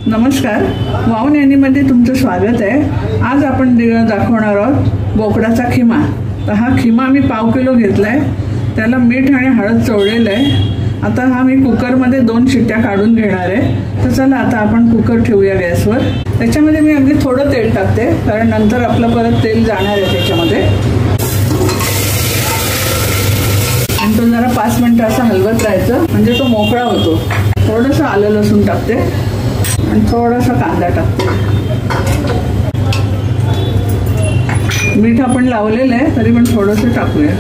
नमस्कार, वाव यांनीमध्ये तुमचं स्वागत आहे। आज आपण दाखवणार आहोत बोकडाचा खिमा। तर हा खिमा मी पाव किलो घेतलाय, त्याला मीठ आणि हळद चोळलेलं आहे। आता हा मी कुकरमध्ये 2 शिट्ट्या काढून घेणार आहे। तर चला आता आपण कुकर ठेवूया गॅसवर। त्याच्यामध्ये मी अगदी थोडं तेल टाकते, कारण नंतर आपलं परत तेल जाणार आहे त्याच्यामध्ये। आणि तो जरा 5 मिनिटं असं हलवत राहायचं, म्हणजे तो मोकळा होतो। थोडंसं आलं लसूण टाकते आणि थोडासा कांदा टाकते। मीठ आपण लावलेलं आहे, तरी पण थोडंसं टाकूया।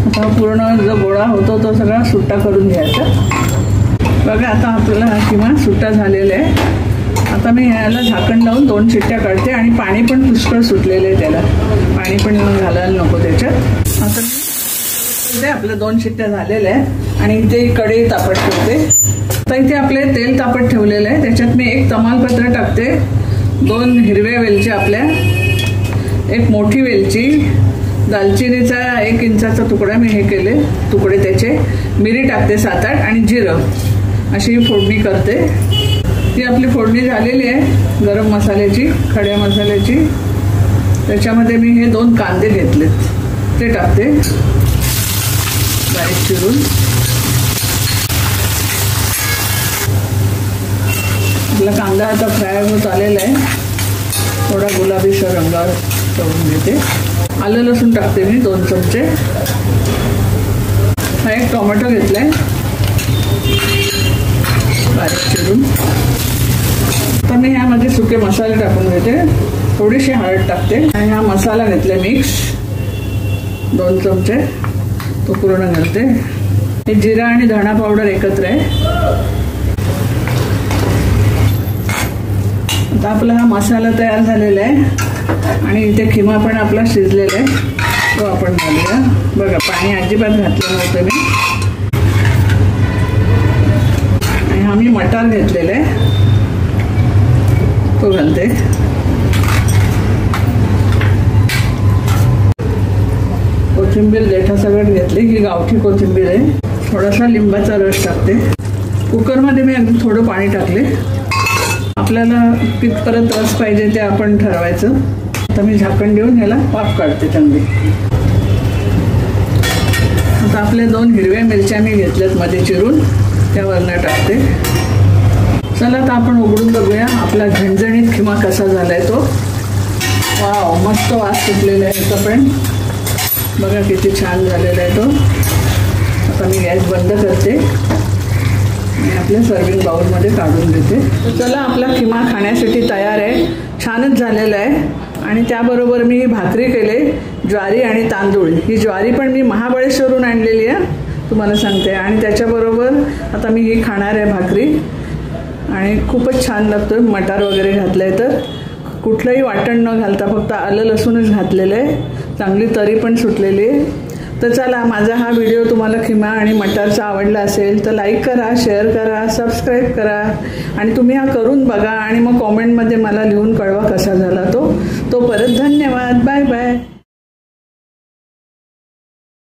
आता पूर्ण जो गोळा होतो तो सगळा सुट्टा करून घ्यायचा। बघा आता आपल्याला हा खिमा सुट्टा झालेला आहे। आता मी याला झाकण लावून 2 शिट्ट्या काढते आणि पाणी पण पुष्कळ सुटलेलं आहे, त्याला पाणी पण घालायला नको त्याच्यात। आता आपल्या 2 शिट्ट्या झालेल्या आहेत आणि इथे कढई तापत ठेवते। तर इथे आपले तेल तापत ठेवलेलं आहे, त्याच्यात मी 1 तमालपत्र टाकते, 2 हिरव्या वेलच्या आपल्या, 1 मोठी वेलची, दालचिनीचा 1 इंचाचा तुकडा मी हे केले तुकडे त्याचे, मिरी टाकते 7-8 आणि जिरं, अशी फोडणी करते। ती आपली फोडणी झालेली आहे गरम मसाल्याची, खड्या मसाल्याची। त्याच्यामध्ये मी हे 2 कांदे घेतलेत, ते टाकते बारीक चिरून। आपला कांदा आता फ्राय होत आलेला आहे, थोडा गुलाबीसर रंगावर तळून घेते। आलं लसूण टाकते मी 2 चमचे। हा 1 टोमॅटो घेतलाय बारीक चिरून। तर मी ह्यामध्ये सुके मसाले टाकून घेते, थोडीशी हळद टाकते आणि हा मसाला घेतलाय मिक्स 2 चमचे, तो पूर्ण घालते। हे जिरा आणि धणा पावडर एकत्र आहे। आता आपला हा मसाला तयार झालेला आहे आणि इथे खिमा पण आपला शिजलेला आहे, तो आपण घालूया। बघा पाणी अजिबात घातलं नव्हतं मी। आणि हा मी मटार घेतलेला आहे, तो घालते। कोथिंबीर देठासकट घेतली, ही गावठी कोथिंबीर आहे। थोडासा लिंबाचा रस टाकते। कुकरमध्ये मी अगदी थोडं पाणी टाकले, आपल्याला कितपर्यंत रस पाहिजे ते आपण ठरवायचं। आता मी झाकण देऊन ह्याला वाफ काढते चांगली। आता आपल्या 2 हिरव्या मिरच्या मी घेतल्यात मध्ये चिरून, त्या वरनं टाकते। चला आता आपण उघडून बघूया आपला झणझणीत खिमा कसा झालाय तो। वाव, मस्त वास सुटलेला आहे याचा पण, बघा किती छान झालेला आहे तो। आता मी गॅस बंद करते आणि आपल्या सर्विंग बाउलमध्ये काढून देते। तर चला आपला खिमा खाण्यासाठी तयार आहे, छानच झालेला आहे। आणि त्याबरोबर मी भाकरी केले, ज्वारी आणि तांदूळ। ही ज्वारी पण मी महाबळेश्वरून आणलेली आहे, तुम्हाला सांगते। आणि त्याच्याबरोबर आता मी ही खाणार आहे भाकरी, आणि खूपच छान लागतं। मटार वगैरे घातलंय, तर कुठलंही वाटण न घालता फक्त आलं लसूणच घातलेलं आहे, चांगली तरी पण सुटलेली आहे। तर चला, माझा हा व्हिडिओ तुम्हाला खिमा आणि मटारचा आवडला असेल तर लाईक करा, शेअर करा, सबस्क्राईब करा आणि तुम्ही हा करून बघा आणि मग कॉमेंटमध्ये मला लिहून कळवा कसा झाला तो। परत धन्यवाद, बाय बाय।